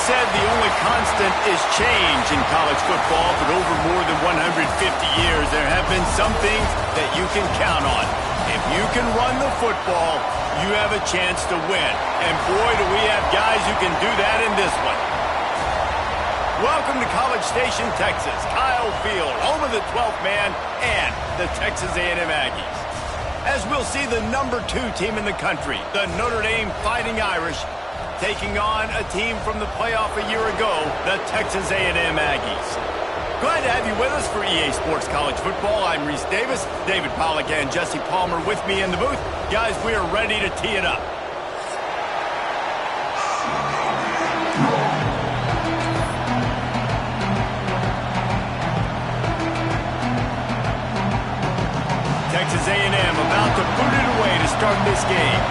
said the only constant is change in college football, but over more than 150 years, there have been some things that you can count on. If you can run the football, you have a chance to win. And boy, do we have guys who can do that in this one. Welcome to College Station, Texas. Kyle Field, home of the 12th man and the Texas A&M Aggies. As we'll see the #2 team in the country, the Notre Dame Fighting Irish, taking on a team from the playoff a year ago, the Texas A&M Aggies. Glad to have you with us for EA Sports College Football. I'm Reese Davis, David Pollack and Jesse Palmer with me in the booth. Guys, we are ready to tee it up. Texas A&M about to put it away to start this game.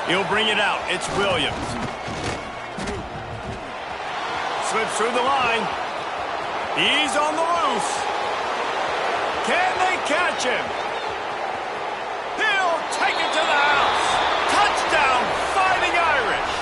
He'll bring it out. It's Williams. Slips through the line. He's on the loose. Can they catch him? He'll take it to the house. Touchdown, Fighting Irish.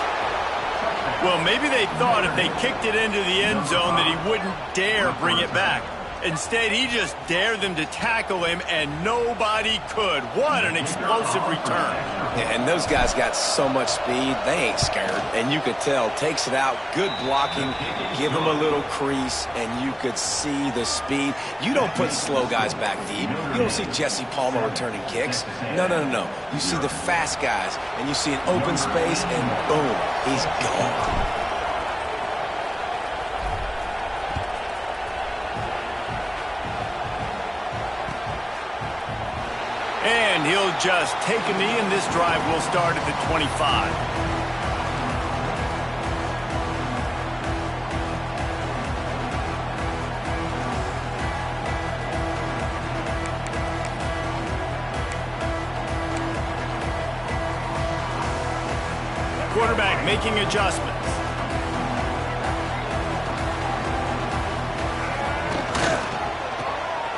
Well, maybe they thought if they kicked it into the end zone that he wouldn't dare bring it back. Instead, he just dared them to tackle him, and nobody could. What an explosive return. Yeah, and those guys got so much speed, they ain't scared. And you could tell, takes it out, good blocking, give him a little crease, and you could see the speed. You don't put slow guys back deep. You don't see Jesse Palmer returning kicks. No. You see the fast guys, and you see an open space, and boom, he's gone. And he'll just take a knee, and this drive will start at the 25. Quarterback making adjustments.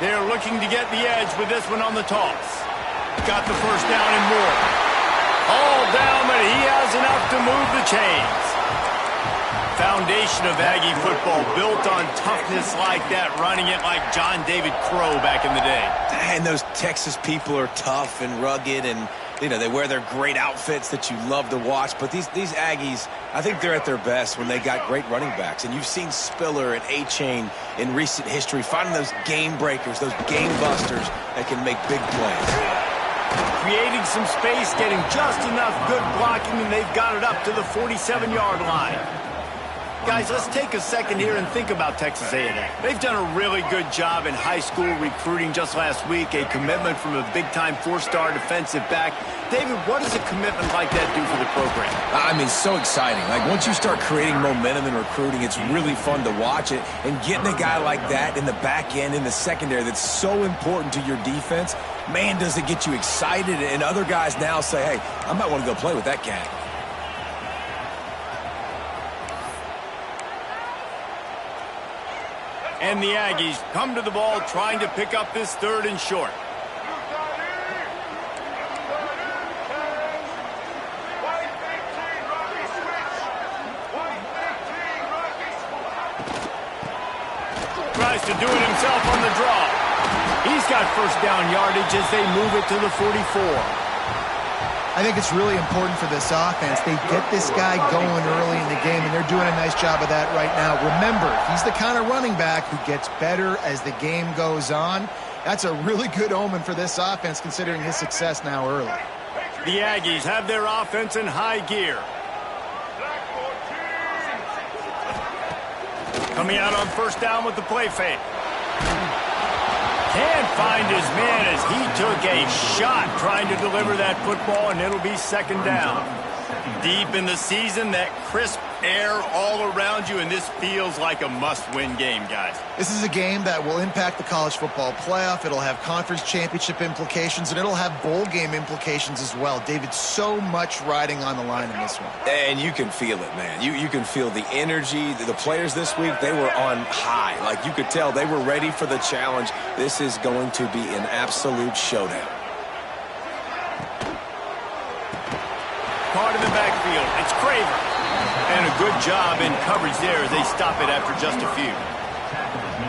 They're looking to get the edge with this one on the toss. Got the first down and more. All down, but he has enough to move the chains. Foundation of Aggie football built on toughness like that, running it like John David Crow back in the day. And those Texas people are tough and rugged, and you know, they wear their great outfits that you love to watch. But these Aggies, I think they're at their best when they got great running backs. And you've seen Spiller and A-Chain in recent history, finding those game breakers, those game busters that can make big plays. Creating some space, getting just enough good blocking, and they've got it up to the 47-yard line. Guys, let's take a second here and think about Texas A&M. They've done a really good job in high school recruiting. Just last week, a commitment from a big-time 4-star defensive back. David, what does a commitment like that do for the program? I mean, so exciting. Like, once you start creating momentum in recruiting, it's really fun to watch it. And getting a guy like that in the back end, in the secondary, that's so important to your defense, man, does it get you excited. And other guys now say, hey, I might want to go play with that cat. And the Aggies come to the ball trying to pick up this 3rd and short. Tries to do it himself on the draw. He's got first down yardage as they move it to the 44. I think it's really important for this offense. They get this guy going early in the game, and they're doing a nice job of that right now. Remember, he's the kind of running back who gets better as the game goes on. That's a really good omen for this offense, considering his success now early. The Aggies have their offense in high gear. Coming out on first down with the play fake. Can't find his man as he took a shot trying to deliver that football, and it'll be 2nd down. Deep in the season, that crisp air all around you, and this feels like a must-win game, guys. This is a game that will impact the college football playoff. It'll have conference championship implications, and it'll have bowl game implications as well. David, so much riding on the line in this one. And you can feel it, man. You can feel the energy. The players this week, they were on high. Like, you could tell they were ready for the challenge. This is going to be an absolute showdown. Caught in the backfield. It's Craver. And a good job in coverage there as they stop it after just a few.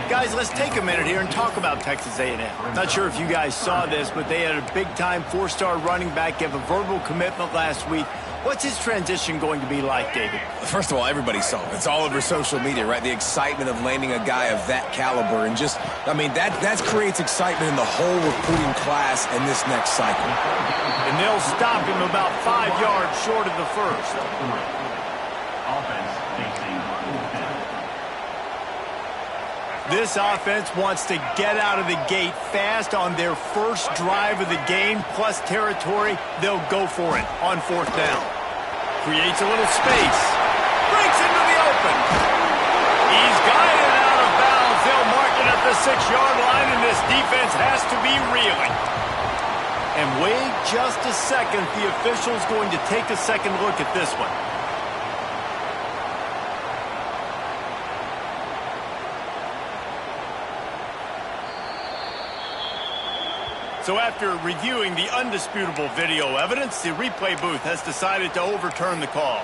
Guys, let's take a minute here and talk about Texas A&M. Not sure if you guys saw this, but they had a big-time four-star running back give a verbal commitment last week. What's his transition going to be like, David? First of all, everybody saw it. It's all over social media, right? The excitement of landing a guy of that caliber. And just, I mean, that creates excitement in the whole recruiting class in this next cycle. And they'll stop him about 5 yards short of the first. This offense wants to get out of the gate fast on their first drive of the game, plus territory. They'll go for it on fourth down. Creates a little space. Breaks into the open. He's got it out of bounds. They'll mark it at the 6-yard line, and this defense has to be reeling. And wait just a second. The official's going to take a second look at this one. So after reviewing the undisputable video evidence, the replay booth has decided to overturn the call.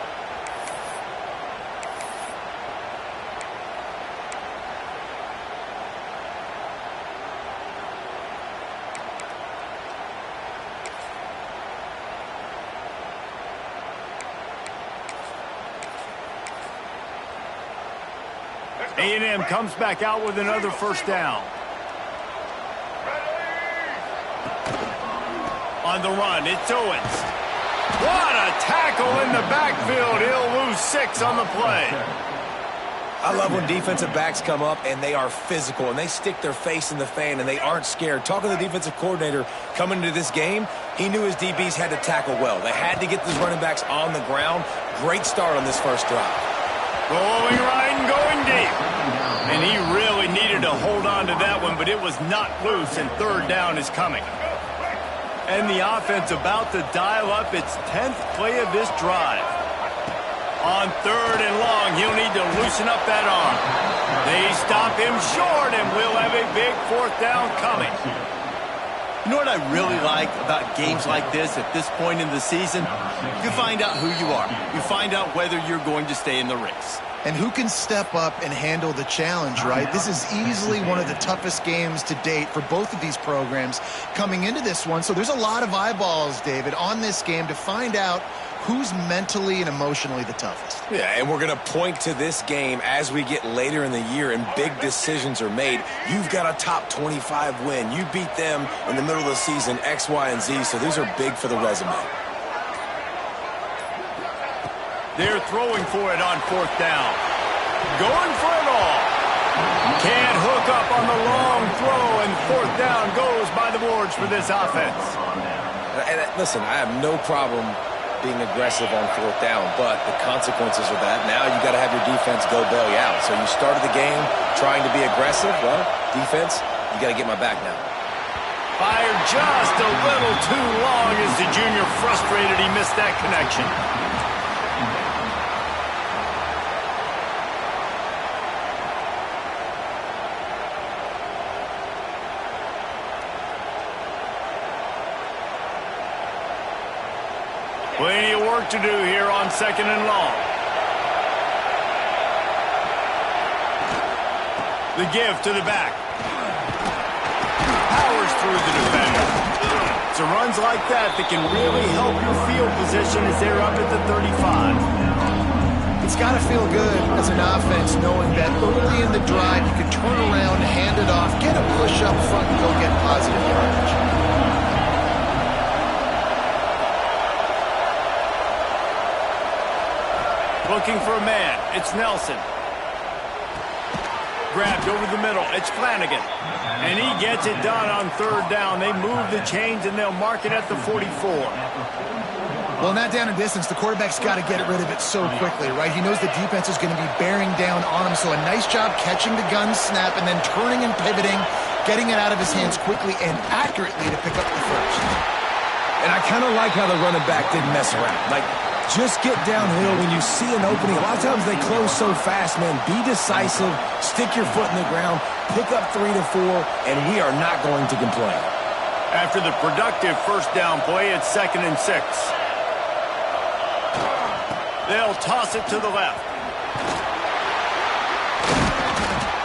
A&M comes back out with another first down. On the run, it's Owens. What a tackle in the backfield. He'll lose 6 on the play. I love when defensive backs come up and they are physical and they stick their face in the fan and they aren't scared. Talking to the defensive coordinator coming into this game, he knew his DBs had to tackle well. They had to get these running backs on the ground. Great start on this first drive. Going right and going deep. And he really needed to hold on to that one, but it was not loose, and third down is coming. And the offense about to dial up its 10th play of this drive. On third and long, he'll need to loosen up that arm. They stop him short, and we'll have a big fourth down coming. You know what I really like about games like this at this point in the season? You find out who you are. You find out whether you're going to stay in the race. And who can step up and handle the challenge, right? This is easily one of the toughest games to date for both of these programs coming into this one. So there's a lot of eyeballs, David, on this game to find out who's mentally and emotionally the toughest. Yeah, and we're going to point to this game as we get later in the year and big decisions are made. You've got a top 25 win. You beat them in the middle of the season, X, Y, and Z, so these are big for the resume. They're throwing for it on fourth down. Going for it all. Can't hook up on the long throw, and fourth down goes by the boards for this offense. And listen, I have no problem being aggressive on fourth down, but the consequences of that, now you got to have your defense go bail you out. So you started the game trying to be aggressive. Well, defense, you got to get my back now. Fired just a little too long as the junior frustrated he missed that connection. Plenty of work to do here on second and long. The give to the back. Powers through the defender. It's runs like that can really help your field position as they're up at the 35. It's got to feel good as an offense knowing that early in the drive you can turn around, hand it off, get a push up front, and go get positive yardage. Looking for a man. It's Nelson. Grabbed over the middle. It's Flanagan. And he gets it done on third down. They move the chains, and they'll mark it at the 44. Well, in that down and distance, the quarterback's got to get rid of it so quickly, right? He knows the defense is going to be bearing down on him, so a nice job catching the gun snap and then turning and pivoting, getting it out of his hands quickly and accurately to pick up the first. And I kind of like how the running back didn't mess around. Like, just get downhill when you see an opening. A lot of times they close so fast, man. Be decisive, stick your foot in the ground, pick up 3 to 4, and we are not going to complain. After the productive first down play, it's 2nd and 6. They'll toss it to the left.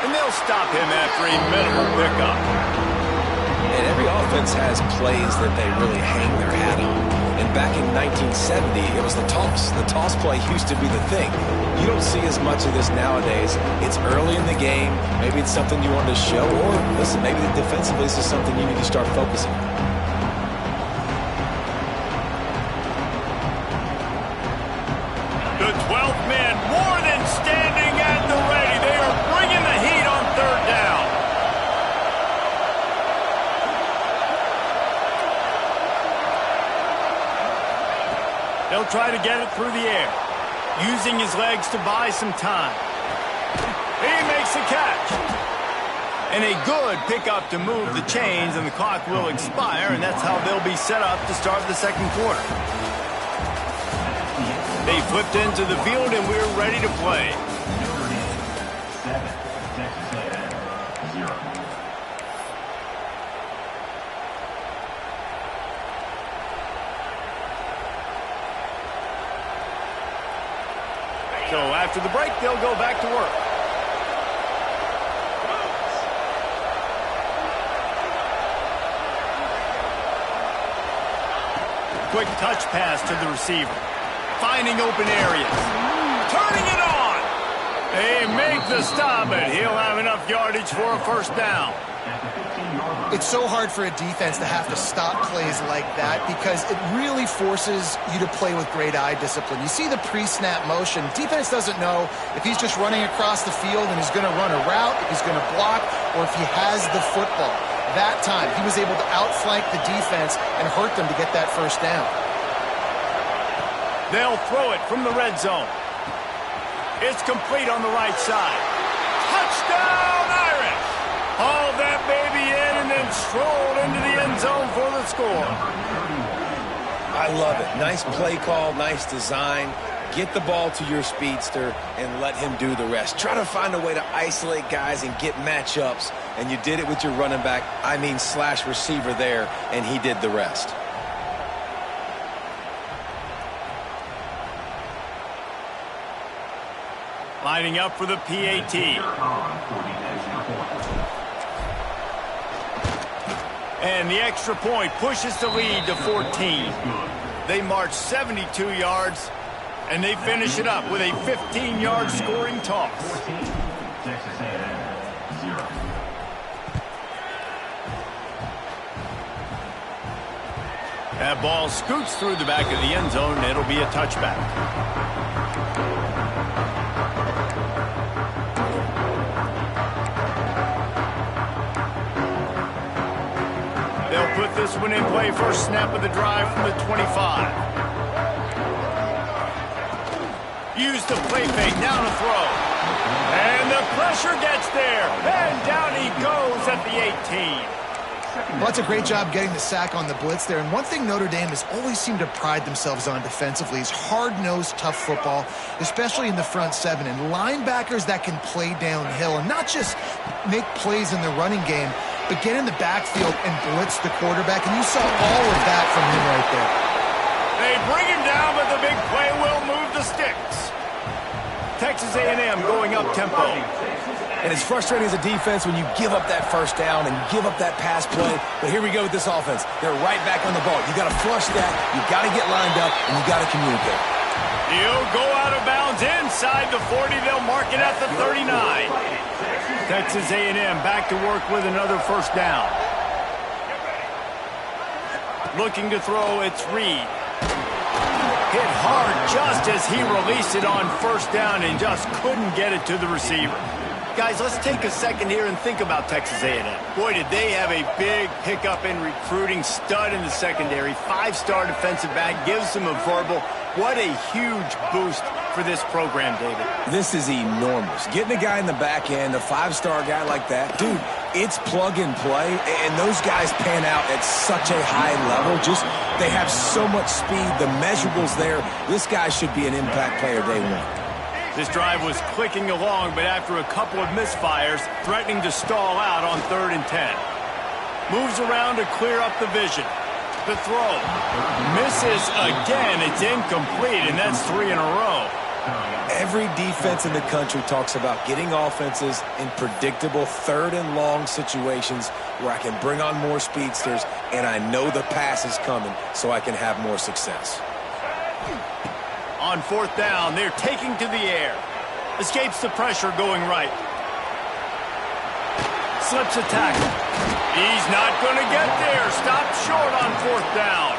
And they'll stop him after a minimal pickup. And every offense has plays that they really hang their hat on. And back in 1970, it was the toss. The toss play used to be the thing. You don't see as much of this nowadays. It's early in the game. Maybe it's something you want to show. Or, listen, maybe defensively this is something you need to start focusing on. The 12th man more than standing at the ready. They are bringing the heat on 3rd down. They'll try to get it through the air, using his legs to buy some time. He makes a catch. And a good pickup to move the chains, and the clock will expire, and that's how they'll be set up to start the 2nd quarter. They flipped into the field, and we're ready to play. So after the break, they'll go back to work. Quick touch pass to the receiver. Finding open areas. Turning it on. They make the stop, and he'll have enough yardage for a first down. It's so hard for a defense to have to stop plays like that because it really forces you to play with great eye discipline. You see the pre-snap motion. Defense doesn't know if he's just running across the field and he's going to run a route, if he's going to block, or if he has the football. That time, he was able to outflank the defense and hurt them to get that first down. They'll throw it from the red zone. It's complete on the right side. Touchdown, Irish! Hauled that baby in and then strolled into the end zone for the score. I love it. Nice play call, nice design. Get the ball to your speedster and let him do the rest. Try to find a way to isolate guys and get matchups, and you did it with your running back, slash receiver there, and he did the rest. Lining up for the PAT. And the extra point pushes the lead to 14. They march 72 yards, and they finish it up with a 15-yard scoring toss. That ball scoots through the back of the end zone, and it'll be a touchback. They'll put this one in play first snap of the drive from the 25. Use the play fake, down a throw. And the pressure gets there. And down he goes at the 18. Well, that's a great job getting the sack on the blitz there. And one thing Notre Dame has always seemed to pride themselves on defensively is hard-nosed, tough football, especially in the front seven. And linebackers that can play downhill and not just make plays in the running game, but get in the backfield and blitz the quarterback. And you saw all of that from him right there. They bring him down, but the big play will move the sticks. Texas A&M going up tempo. And it's frustrating as a defense when you give up that first down and give up that pass play. But here we go with this offense. They're right back on the ball. You got to flush that. You got to get lined up, and you got to communicate. He'll go out of bounds inside the 40. They'll mark it at the 39. Texas A&M back to work with another first down. Looking to throw, it's Reed. Hit hard just as he released it on first down and just couldn't get it to the receiver. Guys, let's take a second here and think about Texas A&M. Boy, did they have a big pickup in recruiting. Stud in the secondary. 5-star defensive back. Gives them a verbal. What a huge boost for this program, David. This is enormous. Getting a guy in the back end, a 5-star guy like that, dude, it's plug and play, and those guys pan out at such a high level. Just, they have so much speed. The measurables there. This guy should be an impact player day one. This drive was clicking along, but after a couple of misfires, threatening to stall out on 3rd and 10. Moves around to clear up the vision. The throw. Misses again. It's incomplete, and that's 3 in a row. Every defense in the country talks about getting offenses in predictable 3rd and long situations where I can bring on more speedsters, and I know the pass is coming, so I can have more success. On 4th down, they're taking to the air. Escapes the pressure going right. Slips a tackle. He's not going to get there. Stopped short on 4th down.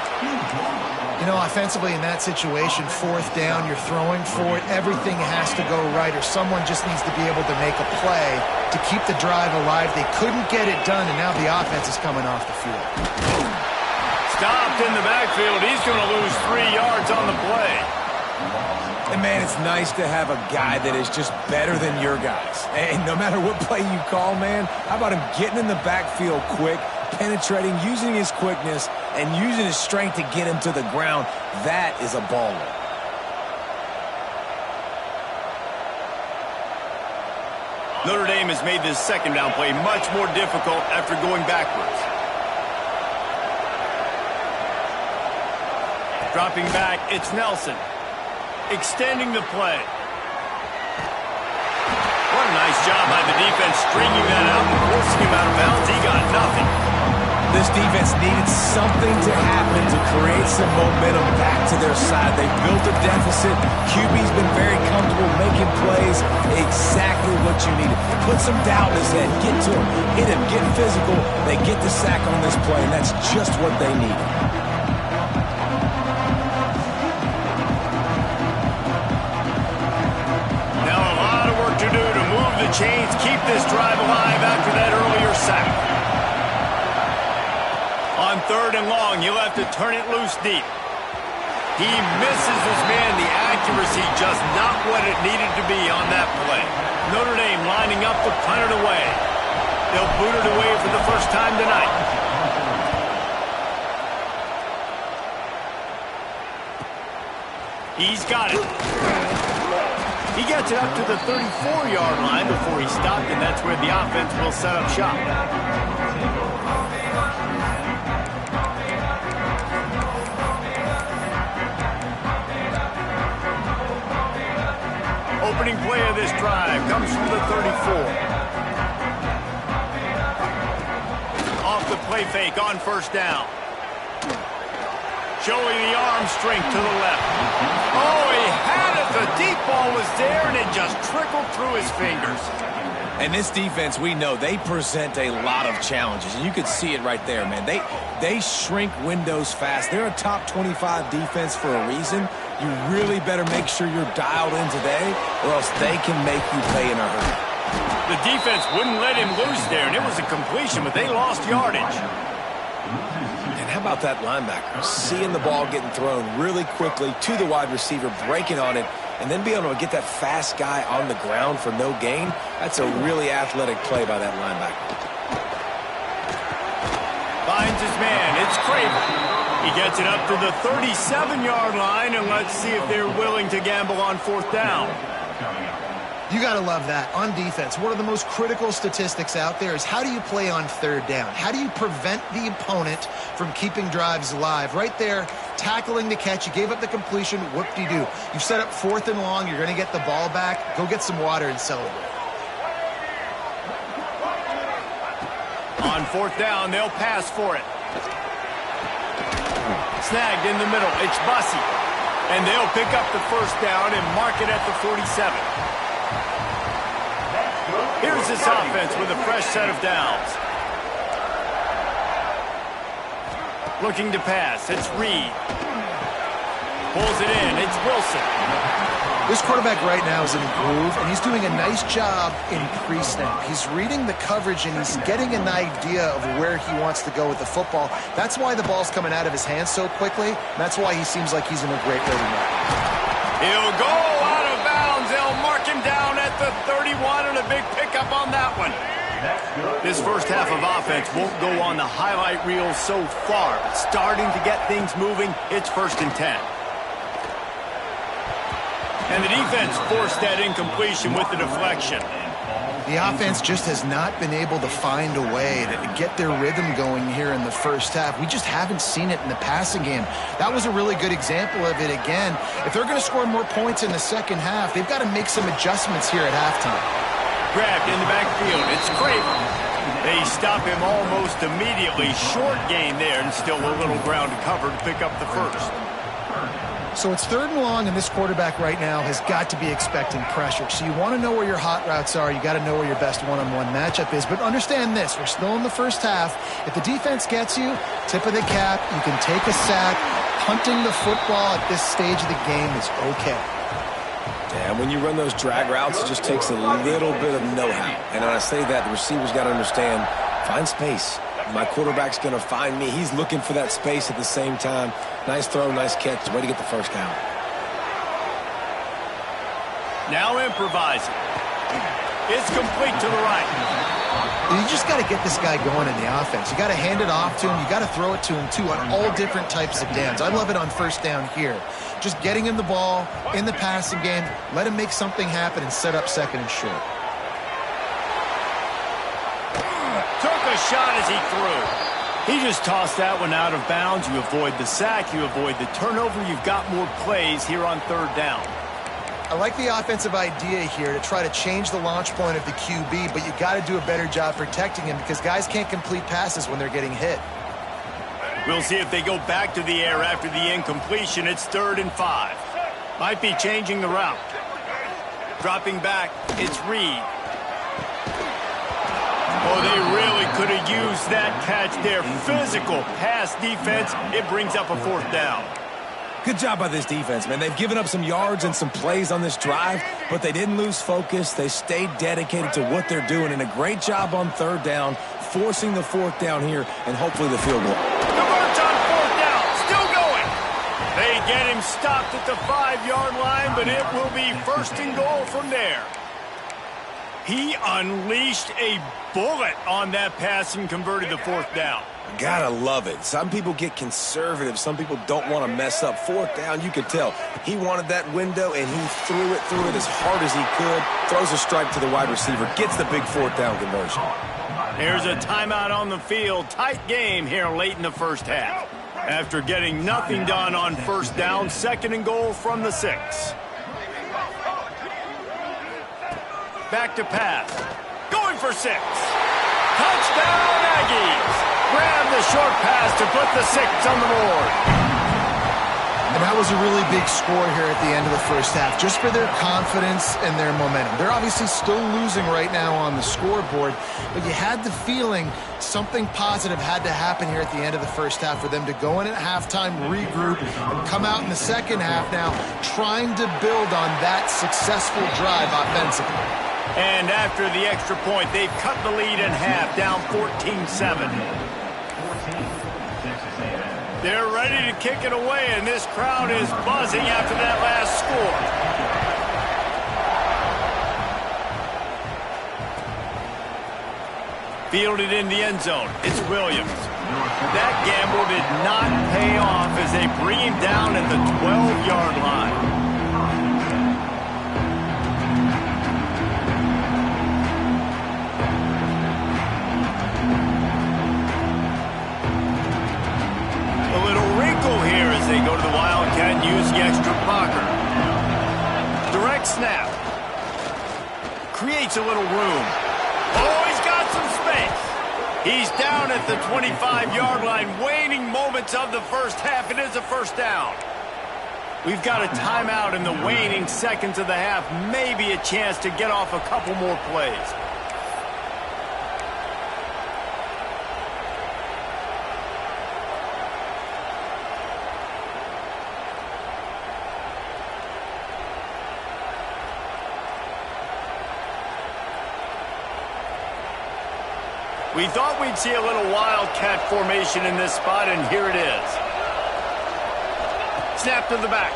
You know, offensively in that situation, 4th down, you're throwing for it. Everything has to go right, or someone just needs to be able to make a play to keep the drive alive. They couldn't get it done, and now the offense is coming off the field. Stopped in the backfield. He's going to lose 3 yards on the play. And, man, it's nice to have a guy that is just better than your guys. And no matter what play you call, man, how about him getting in the backfield quick, penetrating, using his quickness, and using his strength to get him to the ground? That is a baller. Notre Dame has made this 2nd down play much more difficult after going backwards. Dropping back, it's Nelson. Extending the play. What a nice job by the defense stringing that out and forcing him out of bounds. He got nothing. This defense needed something to happen to create some momentum back to their side. They built a deficit. QB's been very comfortable making plays. Exactly what you needed. Put some doubt in his head. Get to him. Hit him. Get physical. They get the sack on this play, and that's just what they needed. Chains keep this drive alive after that earlier sack. On 3rd and long, you'll have to turn it loose deep. He misses his man. The accuracy just not what it needed to be on that play. Notre Dame lining up to punt it away. They'll boot it away for the first time tonight. He's got it. He gets it up to the 34-yard line before he stopped, and that's where the offense will set up shop. Opening play of this drive comes from the 34. Off the play fake on 1st down. Showing the arm strength to the left. Oh, he had it. The deep ball was there, and it just trickled through his fingers. And this defense, we know, they present a lot of challenges. And you could see it right there, man. They shrink windows fast. They're a top 25 defense for a reason. You really better make sure you're dialed in today, or else they can make you pay in a hurry. The defense wouldn't let him loose there, and it was a completion, but they lost yardage. How about that linebacker? Seeing the ball getting thrown really quickly to the wide receiver, breaking on it, and then being able to get that fast guy on the ground for no gain. That's a really athletic play by that linebacker. Finds his man. It's Craven. He gets it up to the 37-yard line, and let's see if they're willing to gamble on 4th down. You got to love that. On defense, one of the most critical statistics out there is how do you play on 3rd down? How do you prevent the opponent from keeping drives alive? Right there, tackling the catch. You gave up the completion. Whoop-de-doo. You set up 4th and long. You're going to get the ball back. Go get some water and celebrate. On 4th down, they'll pass for it. Snagged in the middle. It's Bussey. And they'll pick up the 1st down and mark it at the 47. Here's this offense with a fresh set of downs. Looking to pass. It's Reed. Pulls it in. It's Wilson. This quarterback right now is in a groove, and he's doing a nice job in pre-snap. He's reading the coverage, and he's getting an idea of where he wants to go with the football. That's why the ball's coming out of his hands so quickly. That's why he seems like he's in a great rhythm right now. He'll go out of bounds. They'll mark him down at the 31, and a big pickup on that one. This first half of offense won't go on the highlight reel so far. But starting to get things moving, it's 1st and 10. And the defense forced that incompletion with the deflection. The offense just has not been able to find a way to get their rhythm going here in the first half. We just haven't seen it in the passing game. That was a really good example of it again. If they're going to score more points in the second half, they've got to make some adjustments here at halftime. Grabbed in the backfield. It's Craven. They stop him almost immediately. Short gain there, and still a little ground to cover to pick up the first. So it's 3rd and long, and this quarterback right now has got to be expecting pressure. So you want to know where your hot routes are. You got to know where your best one-on-one matchup is. But understand this, we're still in the first half. If the defense gets you, tip of the cap, you can take a sack. Punting the football at this stage of the game is okay. Yeah, when you run those drag routes, it just takes a little bit of know-how. And when I say that, the receiver's got to understand, find space. My quarterback's going to find me. He's looking for that space at the same time. Nice throw, nice catch. Way to get the first down. Now improvising. It's complete to the right. You just got to get this guy going in the offense. You got to hand it off to him. You got to throw it to him, too, on all different types of downs. I love it on 1st down here. Just getting him the ball in the passing game. Let him make something happen and set up 2nd and short. Took a shot as he threw. He just tossed that one out of bounds. You avoid the sack. You avoid the turnover. You've got more plays here on 3rd down. I like the offensive idea here to try to change the launch point of the QB, but you got to do a better job protecting him because guys can't complete passes when they're getting hit. We'll see if they go back to the air after the incompletion. It's 3rd and 5. Might be changing the route. Dropping back, it's Reed. Oh, they really could have used that catch there. Physical pass defense. It brings up a 4th down. Good job by this defense, man. They've given up some yards and some plays on this drive, but they didn't lose focus. They stayed dedicated to what they're doing, and a great job on 3rd down, forcing the 4th down here, and hopefully the field goal. Converts on 4th down. Still going. They get him stopped at the 5-yard line, but it will be 1st and goal from there. He unleashed a bullet on that pass and converted the 4th down. Gotta love it. Some people get conservative. Some people don't want to mess up. 4th down, you could tell. He wanted that window, and he threw it as hard as he could. Throws a strike to the wide receiver. Gets the big 4th down conversion. There's a timeout on the field. Tight game here late in the first half. After getting nothing done on 1st down, 2nd and goal from the 6. Back to pass. Going for 6. Touchdown, Aggies. Grab the short pass to put the 6 on the board. And that was a really big score here at the end of the first half, just for their confidence and their momentum. They're obviously still losing right now on the scoreboard, but you had the feeling something positive had to happen here at the end of the first half for them to go in at halftime, regroup, and come out in the second half now trying to build on that successful drive offensively. And after the extra point, they've cut the lead in half, down 14-7. They're ready to kick it away, and this crowd is buzzing after that last score. Fielded in the end zone. It's Williams. That gamble did not pay off as they bring him down at the 12-yard line. Here as they go to the Wildcat and use the extra blocker. Direct snap. Creates a little room. Oh, he's got some space. He's down at the 25-yard line. Waning moments of the first half. It is a 1st down. We've got a timeout in the waning seconds of the half. Maybe a chance to get off a couple more plays. We thought we'd see a little wildcat formation in this spot, and here it is. Snap to the back.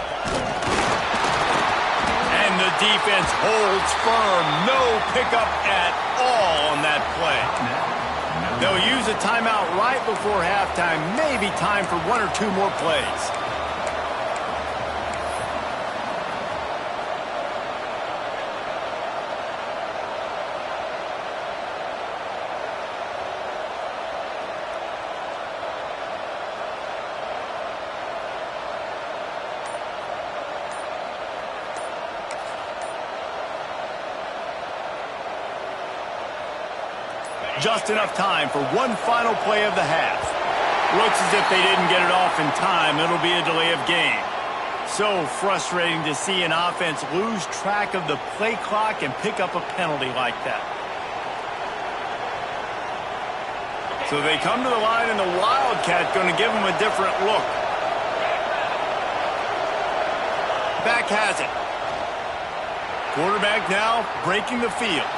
And the defense holds firm. No pickup at all on that play. They'll use a timeout right before halftime. Maybe time for one or two more plays. Just enough time for one final play of the half. Looks as if they didn't get it off in time. It'll be a delay of game. So frustrating to see an offense lose track of the play clock and pick up a penalty like that. So they come to the line, and the Wildcat going to give them a different look. Back has it. Quarterback now breaking the field.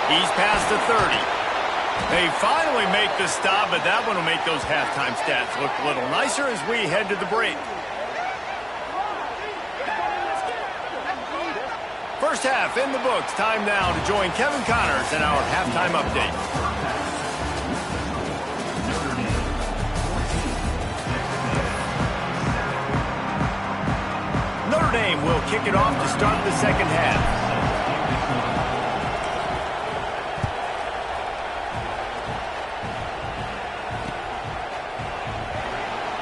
He's past the 30. They finally make the stop, but that one will make those halftime stats look a little nicer as we head to the break. First half in the books. Time now to join Kevin Connors in our halftime update. Notre Dame will kick it off to start the second half.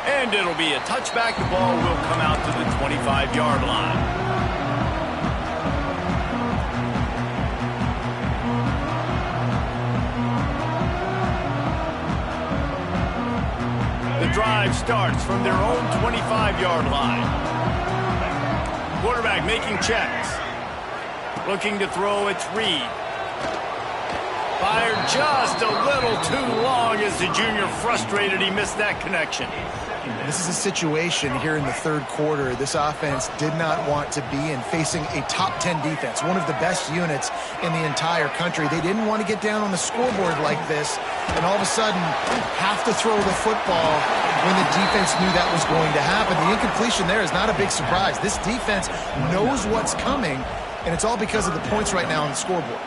And it'll be a touchback. The ball will come out to the 25-yard line. The drive starts from their own 25-yard line. Quarterback making checks. Looking to throw, it's Reed. Fired just a little too long as the junior frustrated. He missed that connection. This is a situation here in the third quarter this offense did not want to be in, facing a top 10 defense, one of the best units in the entire country. They didn't want to get down on the scoreboard like this and all of a sudden have to throw the football when the defense knew that was going to happen. The incompletion there is not a big surprise. This defense knows what's coming, and it's all because of the points right now on the scoreboard.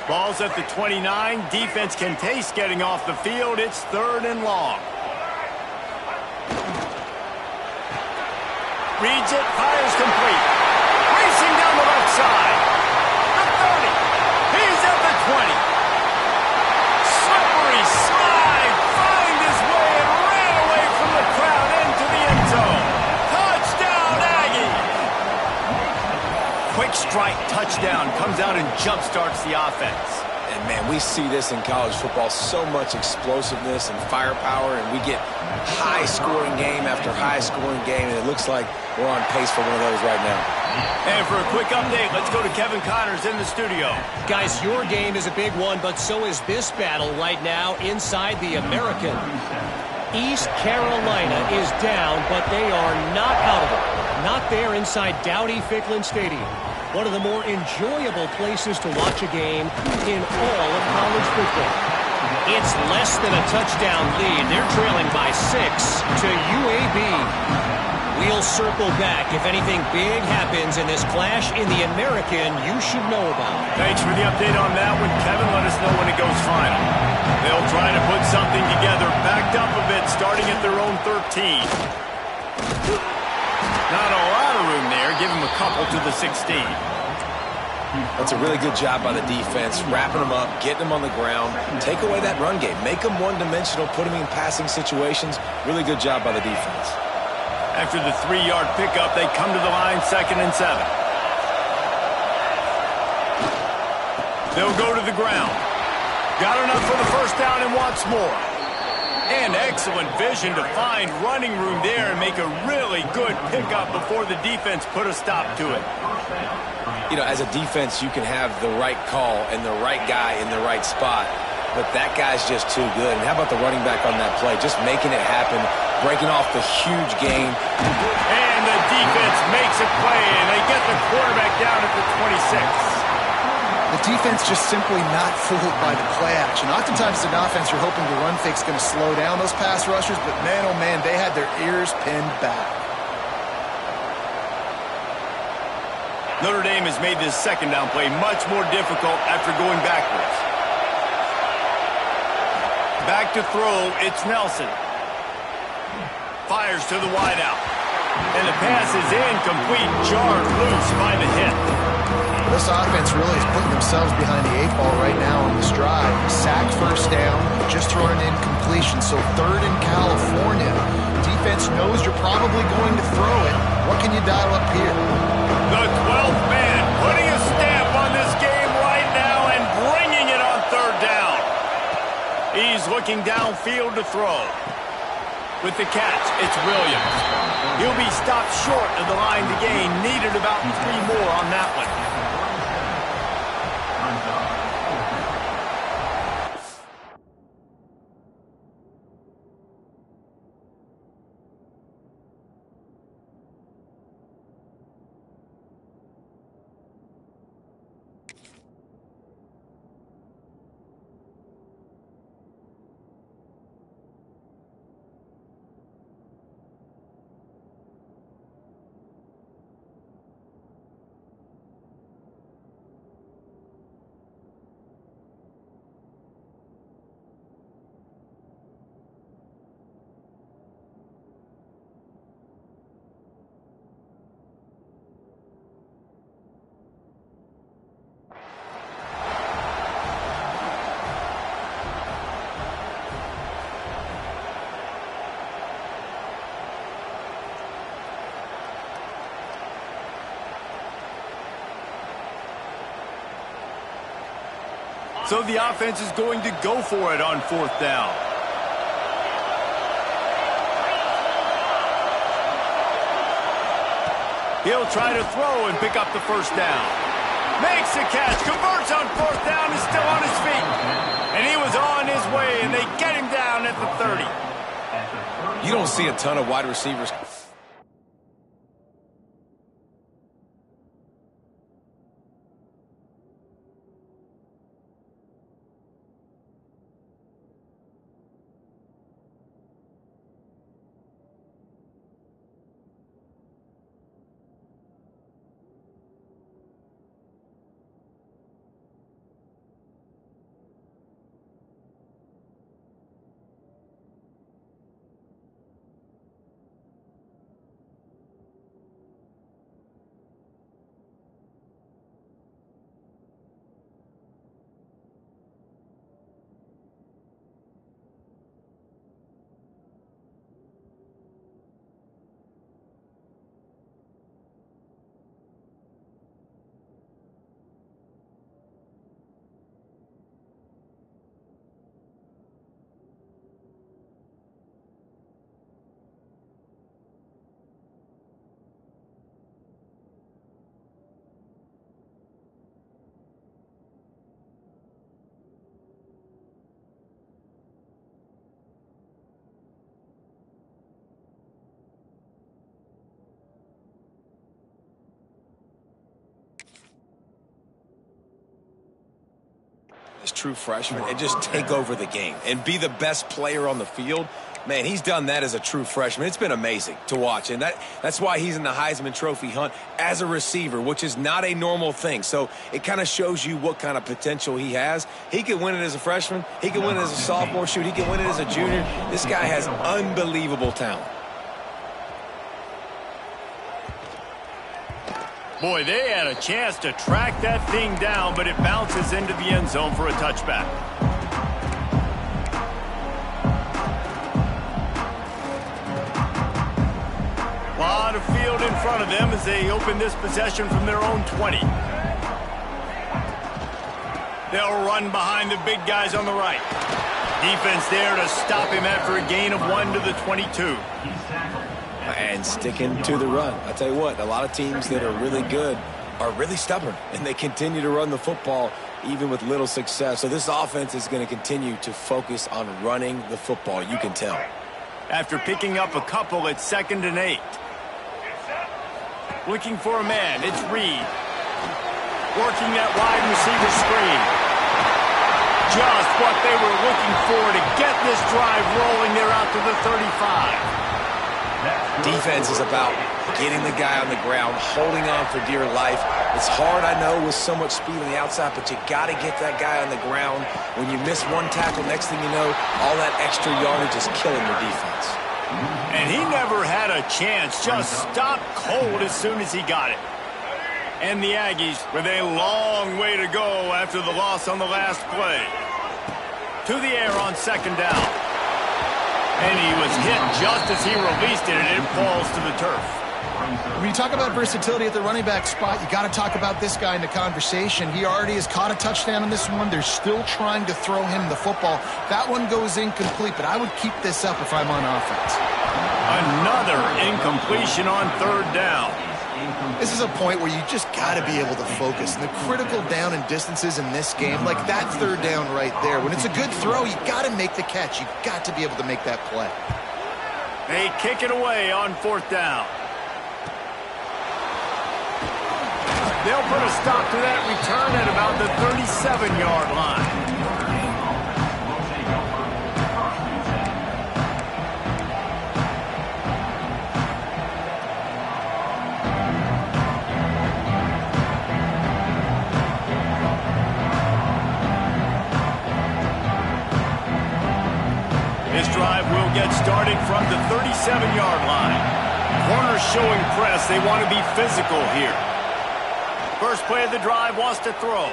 Ball's at the 29. Defense can taste getting off the field. It's third and long. Reads it, fires complete. Racing down the left side. The 30. He's at the 20. Slippery slide. Find his way and ran away from the crowd into the end zone. Touchdown, Aggie. Quick strike touchdown comes out and jump-starts the offense. And, man, we see this in college football, so much explosiveness and firepower, and we get high-scoring game after high-scoring game, and it looks like we're on pace for one of those right now. And for a quick update, let's go to Kevin Connors in the studio. Guys, your game is a big one, but so is this battle right now inside the American. East Carolina is down, but they are not out of it. Not there inside Dowdy-Ficklin Stadium. One of the more enjoyable places to watch a game in all of college football. It's less than a touchdown lead. They're trailing by 6 to UAB. We'll circle back if anything big happens in this clash in the American you should know about. Thanks for the update on that one, Kevin. Let us know when it goes final. They'll try to put something together, backed up a bit, starting at their own 13. Not a lot of room there. Give him a couple to the 16. That's a really good job by the defense, wrapping them up, getting them on the ground, take away that run game, make them one-dimensional, put them in passing situations. Really good job by the defense. After the 3-yard pickup, they come to the line, 2nd and 7. They'll go to the ground. Got enough for the first down and wants more. And excellent vision to find running room there and make a really good pickup before the defense put a stop to it. You know, as a defense, you can have the right call and the right guy in the right spot. but that guy's just too good. And how about the running back on that play? Just making it happen, breaking off the huge gain. And the defense makes a play, and they get the quarterback down at the 26. The defense just simply not fooled by the play action. Oftentimes, as an offense, you're hoping the run fake's going to slow down those pass rushers, but man, oh man, they had their ears pinned back. Notre Dame has made this second down play much more difficult after going backwards. Back to throw, it's Nelson. Fires to the wideout. And the pass is incomplete, jarred loose by the hit. This offense really is putting themselves behind the 8 ball right now on this drive. Sack first down, just thrown an incompletion. So third in California. Defense knows you're probably going to throw it. What can you dial up here? The 12th man putting a stamp on this game right now and bringing it on third down. He's looking downfield to throw. With the catch, it's Williams. He'll be stopped short of the line to gain. Needed about 3 more on that one. So the offense is going to go for it on fourth down. He'll try to throw and pick up the first down. Makes the catch, converts on fourth down, is still on his feet. And he was on his way, and they get him down at the 30. You don't see a ton of wide receivers. As true freshman and just take over the game and be the best player on the field. Man, he's done that as a true freshman. It's been amazing to watch, and that's why he's in the Heisman Trophy hunt as a receiver, which is not a normal thing. So it kind of shows you what kind of potential he has. He could win it as a freshman. He could win it as a sophomore. Shoot, he can win it as a junior. This guy has unbelievable talent. Boy, they had a chance to track that thing down, but it bounces into the end zone for a touchback. A lot of field in front of them as they open this possession from their own 20. They'll run behind the big guys on the right. Defense there to stop him after a gain of 1 to the 22. And sticking to the run. I tell you what, a lot of teams that are really good are really stubborn, and they continue to run the football even with little success. So this offense is going to continue to focus on running the football. You can tell. After picking up a couple at 2nd and 8. Looking for a man. It's Reed. Working that wide receiver screen. Just what they were looking for to get this drive rolling. They're out to the 35. Defense is about getting the guy on the ground, holding on for dear life. It's hard, I know, with so much speed on the outside, but you got to get that guy on the ground. When you miss one tackle, next thing you know, all that extra yardage is killing your defense. And he never had a chance, just stopped cold as soon as he got it. And the Aggies with a long way to go after the loss on the last play. To the air on 2nd down. And he was hit just as he released it, and it falls to the turf. When you talk about versatility at the running back spot, you got to talk about this guy in the conversation. He already has caught a touchdown in this one. They're still trying to throw him the football. That one goes incomplete, but I would keep this up if I'm on offense. Another incompletion on 3rd down. This is a point where you just got to be able to focus. And the critical down and distances in this game, like that 3rd down right there, when it's a good throw, you got to make the catch. You got to be able to make that play. They kick it away on 4th down. They'll put a stop to that return at about the 37-yard line. This drive will get started from the 37-yard line. Corners showing press. They want to be physical here. First play of the drive wants to throw.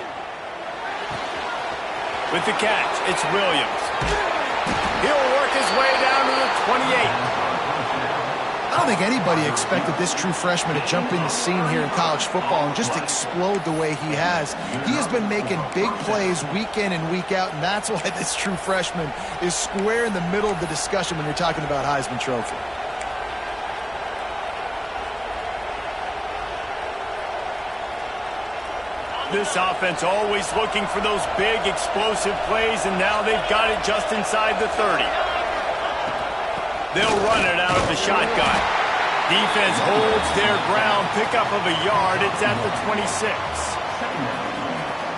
With the catch, it's Williams. He'll work his way down to the 28. I don't think anybody expected this true freshman to jump in the scene here in college football and just explode the way he has. He has been making big plays week in and week out, and that's why this true freshman is square in the middle of the discussion when you're talking about Heisman Trophy. This offense always looking for those big, explosive plays, and now they've got it just inside the 30. They'll run it out of the shotgun. Defense holds their ground, pickup of a yard. It's at the 26.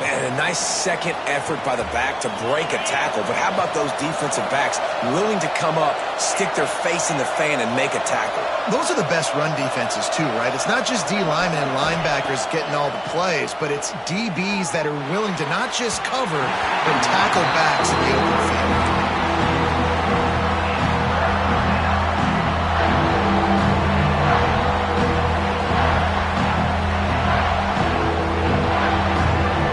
Man, a nice second effort by the back to break a tackle, but how about those defensive backs willing to come up, stick their face in the fan, and make a tackle? Those are the best run defenses too, right? It's not just D linemen and linebackers getting all the plays, but it's DBs that are willing to not just cover, but tackle backs in the open field.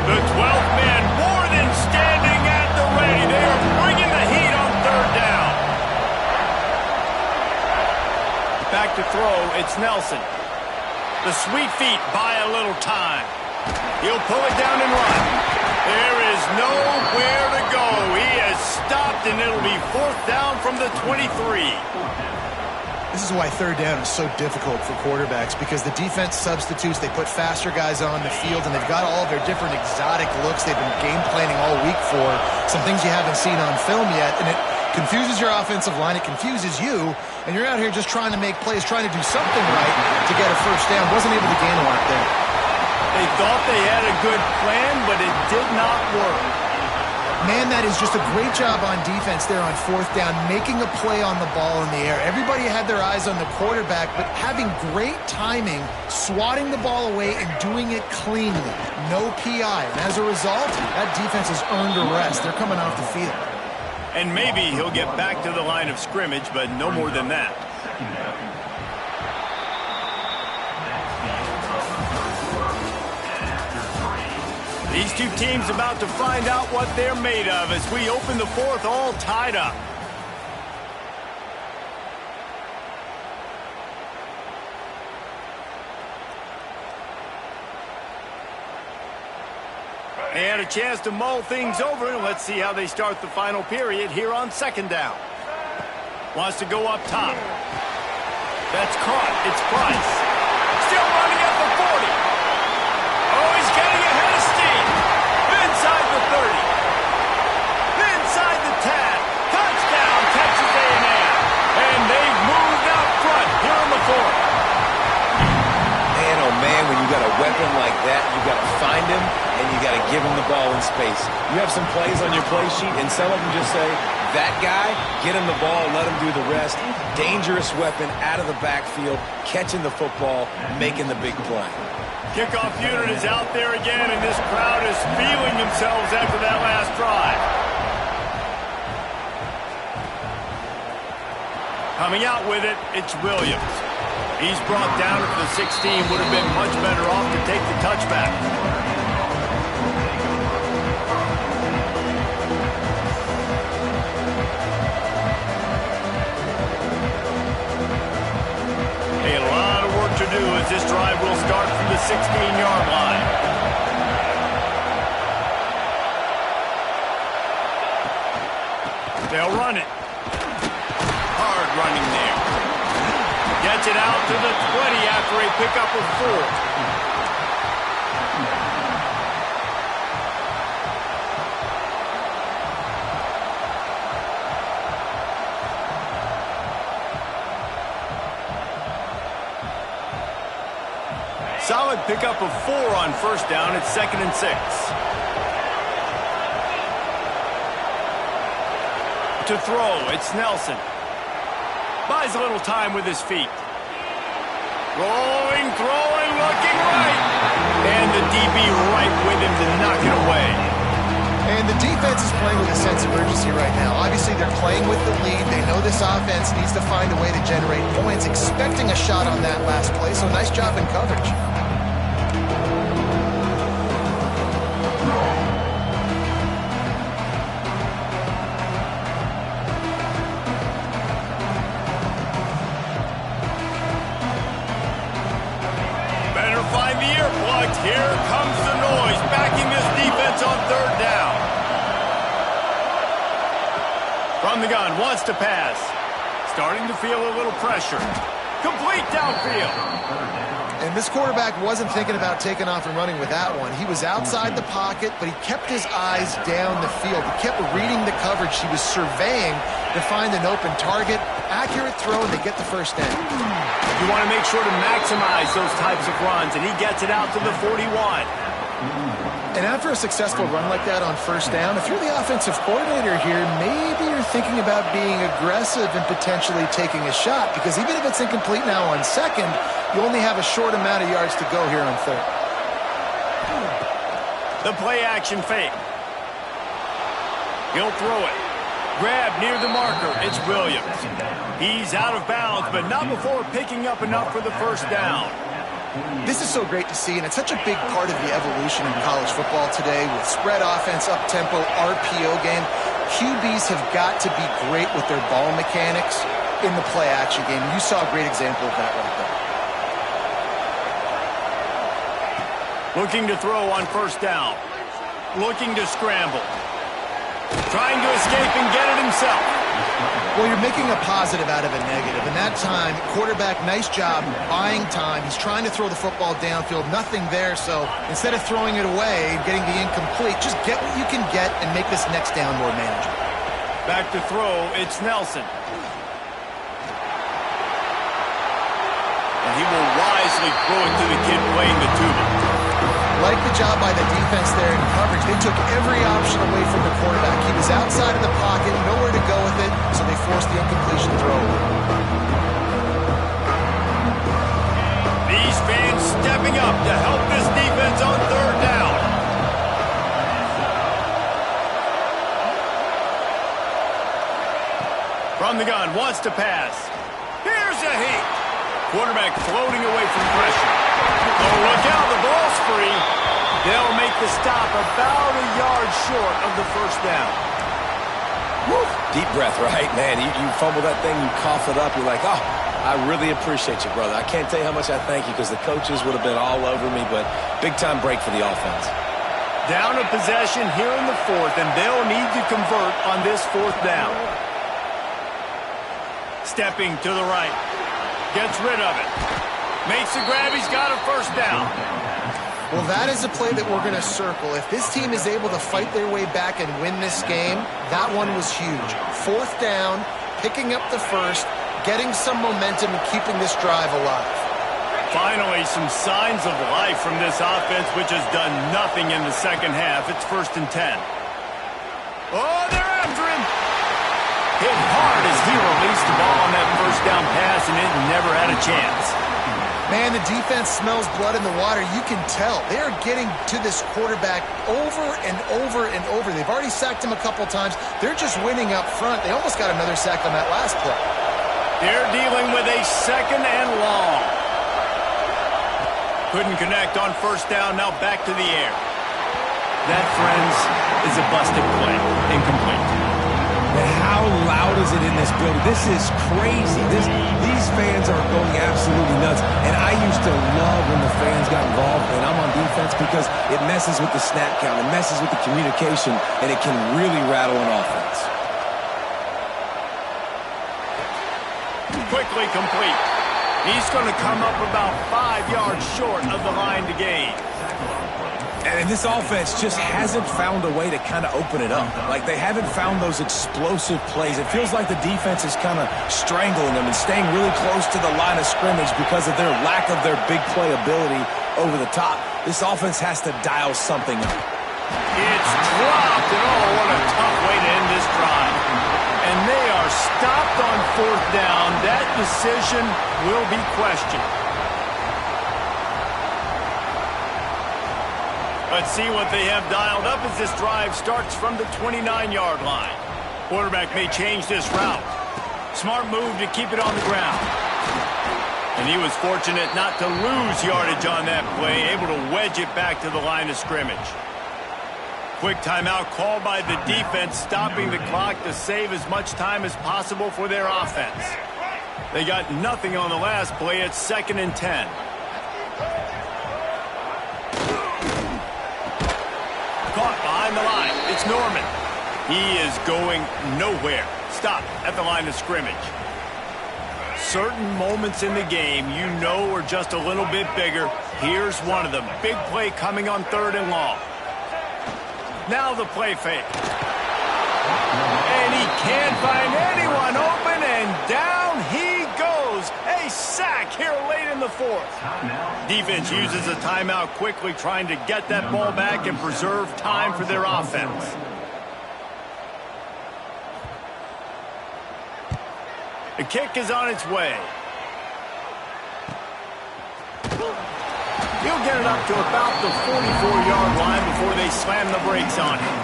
The 12th man more than standing at the ready. They are bringing the heat on 3rd down. Back to throw, it's Nelson. The sweet feet buy a little time. He'll pull it down and run. There is nowhere to go. He has stopped, and it'll be 4th down from the 23. This is why 3rd down is so difficult for quarterbacks, because the defense substitutes, they put faster guys on the field, and they've got all of their different exotic looks they've been game planning all week for, some things you haven't seen on film yet, and it confuses your offensive line, it confuses you, and you're out here just trying to make plays, trying to do something right to get a 1st down. Wasn't able to gain a lot there. They thought they had a good plan, but it did not work. Man, that is just a great job on defense there on 4th down, making a play on the ball in the air. Everybody had their eyes on the quarterback, but having great timing, swatting the ball away and doing it cleanly. No PI. And as a result, that defense has earned a rest. They're coming off the field. And maybe he'll get back to the line of scrimmage, but no more than that. These two teams about to find out what they're made of as we open the 4th all tied up. They had a chance to mull things over, and let's see how they start the final period here on 2nd down. Wants to go up top. That's caught. It's Price. Still running at the 40. Oh, he's getting ahead of steam. Inside You have some plays on your play sheet, and some of them just say, that guy, get him the ball, let him do the rest. Dangerous weapon out of the backfield, catching the football, making the big play. Kickoff unit is out there again, and this crowd is feeling themselves after that last drive. Coming out with it, it's Williams. He's brought down at the 16. Would have been much better off to take the touchback. A lot of work to do as this drive will start from the 16-yard line. They'll run it. Hard running there. Gets it out to the 20 after a pickup of 4. Solid pickup of 4 on first down. It's 2nd and 6. To throw, it's Nelson. Buys a little time with his feet. Rolling, throwing, looking right. And the DB right with him to knock it away. And the defense is playing with a sense of urgency right now. Obviously, they're playing with the lead. They know this offense needs to find a way to generate points, expecting a shot on that last play. So nice job in coverage. Here comes the noise, backing this defense on 3rd down. From the gun, wants to pass. Starting to feel a little pressure. Complete downfield. And this quarterback wasn't thinking about taking off and running with that one. He was outside the pocket, but he kept his eyes down the field. He kept reading the coverage. He was surveying to find an open target. Accurate throw, and they get the first down. You want to make sure to maximize those types of runs, and he gets it out to the 41. And after a successful run like that on first down, if you're the offensive coordinator here, maybe you're thinking about being aggressive and potentially taking a shot, because even if it's incomplete now on 2nd, you only have a short amount of yards to go here on 3rd. The play action fake. He'll throw it. Grab near the marker. It's Williams. He's out of bounds, but not before picking up enough for the first down. This is so great to see, and it's such a big part of the evolution in college football today with spread offense, up-tempo, RPO game. QBs have got to be great with their ball mechanics in the play-action game. You saw a great example of that right there. Looking to throw on first down. Looking to scramble. Trying to escape and get it himself. Well, you're making a positive out of a negative. And that time, quarterback, nice job buying time. He's trying to throw the football downfield. Nothing there. So instead of throwing it away and getting the incomplete, just get what you can get and make this next down more manageable. Back to throw, it's Nelson. And he will wisely throw it to the kid playing the tuba. Like the job by the defense there in coverage. They took every option away from the quarterback. He was outside of the pocket, nowhere to go with it, so they forced the incompletion throw. These fans stepping up to help this defense on 3rd down. From the gun, wants to pass. Here's a heat. Quarterback floating away from pressure. Oh, look out, the ball's free. They'll make the stop about a yard short of the first down. Woo. Deep breath, right? Man, you fumble that thing, you cough it up, you're like, oh, I really appreciate you, brother. I can't tell you how much I thank you because the coaches would have been all over me, but big-time break for the offense. Down a possession here in the 4th, and they'll need to convert on this 4th down. Stepping to the right. Gets rid of it. Makes the grab. He's got a first down. Well, that is a play that we're going to circle. If this team is able to fight their way back and win this game, that one was huge. 4th down, picking up the first, getting some momentum and keeping this drive alive. Finally, some signs of life from this offense, which has done nothing in the second half. It's 1st and 10. down pass, and it never had a chance. Man, the defense smells blood in the water. You can tell. They are getting to this quarterback over and over and over. They've already sacked him a couple times. They're just winning up front. They almost got another sack on that last play. They're dealing with a 2nd and long. Couldn't connect on first down. Now back to the air. That, friends, is a busted play. Incomplete. And how loud is it in this building? This is crazy. These fans are going absolutely nuts. And I used to love when the fans got involved, and I'm on defense, because it messes with the snap count. It messes with the communication, and it can really rattle an offense. Quickly complete. He's going to come up about 5 yards short of the line to gain. And this offense just hasn't found a way to kind of open it up. Like, they haven't found those explosive plays. It feels like the defense is kind of strangling them and staying really close to the line of scrimmage because of their lack of their big play ability over the top. This offense has to dial something up. It's dropped, and oh, what a tough way to end this drive. And they are stopped on 4th down. That decision will be questioned. Let's see what they have dialed up as this drive starts from the 29-yard line. Quarterback may change this route. Smart move to keep it on the ground. And he was fortunate not to lose yardage on that play, able to wedge it back to the line of scrimmage. Quick timeout called by the defense, stopping the clock to save as much time as possible for their offense. They got nothing on the last play. It's 2nd and 10. Caught behind the line. It's Norman. He is going nowhere. Stop at the line of scrimmage. Certain moments in the game you know are just a little bit bigger. Here's one of them. Big play coming on 3rd and long. Now the play fake. And he can't find anyone open, and down he goes. A sack here late in the 4th. Defense uses a timeout quickly, trying to get that ball back and preserve time for their offense. The kick is on its way. He'll get it up to about the 44-yard line before they slam the brakes on him.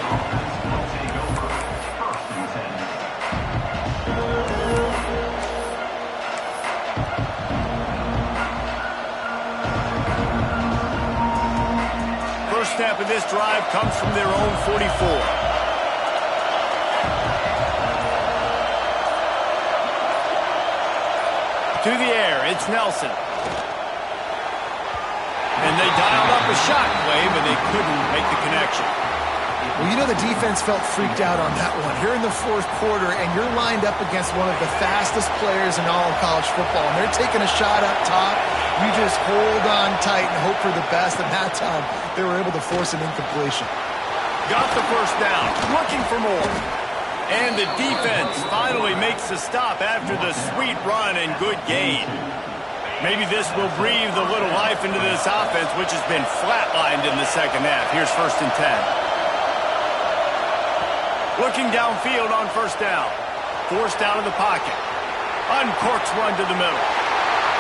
First snap of this drive comes from their own 44. To the air, it's Nelson. And they dialed up a shot play, but they couldn't make the connection. Well, you know the defense felt freaked out on that one. Here in the 4th quarter, and you're lined up against one of the fastest players in all of college football, and they're taking a shot up top. You just hold on tight and hope for the best, and that time they were able to force an incompletion. Got the first down, looking for more. And the defense finally makes the stop after the sweet run and good gain. Maybe this will breathe a little life into this offense, which has been flatlined in the second half. Here's 1st and 10. Looking downfield on first down. Forced out of the pocket. Uncorks one to the middle.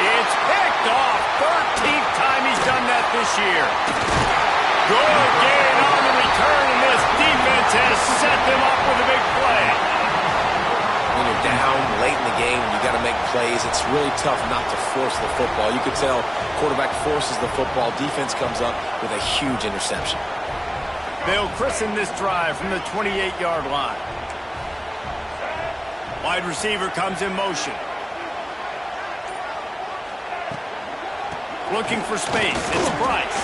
It's picked off. 13th time he's done that this year. Good gain on the return, and this defense has set them up with a big play. When you're down late in the game, you got to make plays. It's really tough not to force the football. You could tell quarterback forces the football. Defense comes up with a huge interception. They'll christen this drive from the 28-yard line. Wide receiver comes in motion. Looking for space. It's Bryce.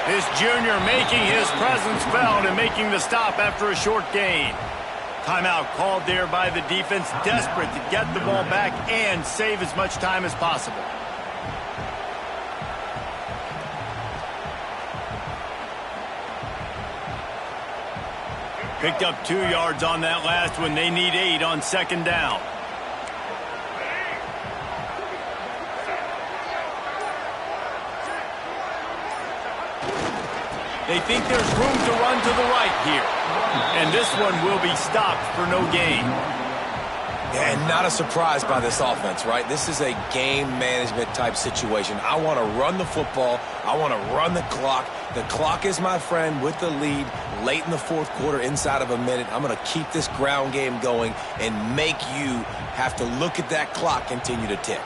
This junior making his presence felt and making the stop after a short gain. Timeout called there by the defense, desperate to get the ball back and save as much time as possible. Picked up 2 yards on that last one. They need 8 on second down. They think there's room to run to the right here. And this one will be stopped for no gain. And not a surprise by this offense, right? This is a game management type situation. I want to run the football. I want to run the clock. The clock is my friend with the lead late in the fourth quarter, inside of a minute. I'm going to keep this ground game going and make you have to look at that clock continue to tick.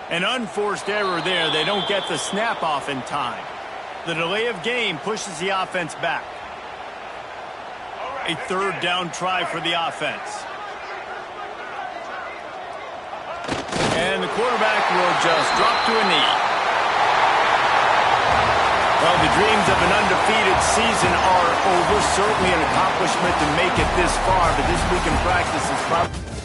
An unforced error there. They don't get the snap off in time. The delay of game pushes the offense back. A third down try for the offense. And the quarterback will just drop to a knee. Well, the dreams of an undefeated season are over. Certainly an accomplishment to make it this far, but this week in practice is probably...